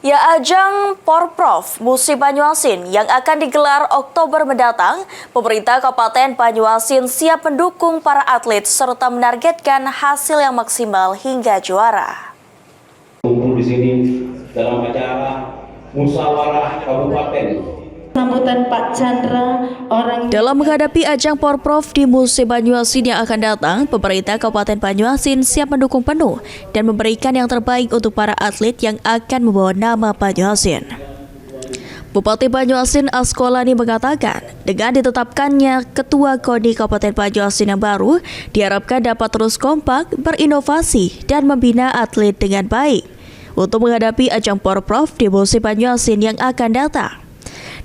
Ya, ajang Porprov Musim Banyuasin yang akan digelar Oktober mendatang, pemerintah Kabupaten Banyuasin siap mendukung para atlet serta menargetkan hasil yang maksimal hingga juara. Kumpul di sini dalam acara musyawarah kabupaten. Sambutan Pak Chandra Dalam menghadapi ajang Porprov di Musim Banyuasin yang akan datang, pemerintah Kabupaten Banyuasin siap mendukung penuh dan memberikan yang terbaik untuk para atlet yang akan membawa nama Banyuasin. Bupati Banyuasin Askolani mengatakan, dengan ditetapkannya Ketua KONI Kabupaten Banyuasin yang baru, diharapkan dapat terus kompak, berinovasi, dan membina atlet dengan baik untuk menghadapi ajang Porprov di Musim Banyuasin yang akan datang.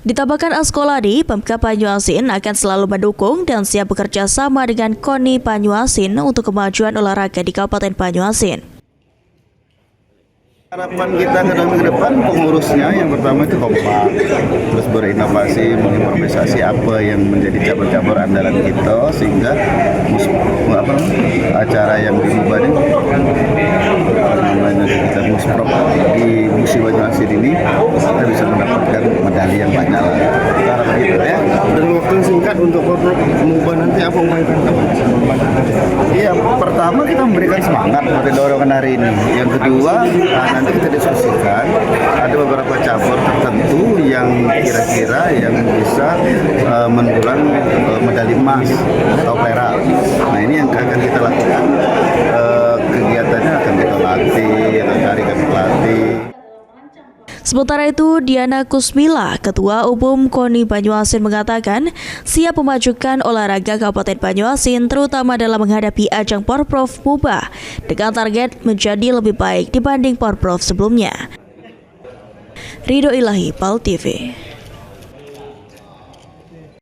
Ditambahkan Askolani, Pemkab Banyuasin akan selalu mendukung dan siap bekerja sama dengan KONI Banyuasin untuk kemajuan olahraga di Kabupaten Banyuasin. Harapan kita ke depan pengurusnya yang pertama itu kompak, terus berinovasi, mengimprovisasi apa yang menjadi cabur-cabur andalan kita sehingga acara yang dibuat ini kita musprov di Musim Banyuasin ini kita bisa mendapatkan medali yang banyak lah. Kita harapkan gitu ya. Dan waktu yang singkat untuk Porprov mengubah nanti apa yang Iya, pertama kita memberikan semangat seperti dorongan hari ini. Yang kedua, nanti kita diskusikan ada beberapa cabur tertentu yang kira-kira yang bisa mendulang medali emas atau perak. Nah, ini yang akan kita lakukan. Kegiatannya akan kita latih, kita carikan pelatih. Sementara itu, Diana Kusmila, Ketua Umum KONI Banyuasin mengatakan siap memajukan olahraga Kabupaten Banyuasin terutama dalam menghadapi ajang Porprov MUBA dengan target menjadi lebih baik dibanding Porprov sebelumnya. Ridho Ilahi, PAL TV.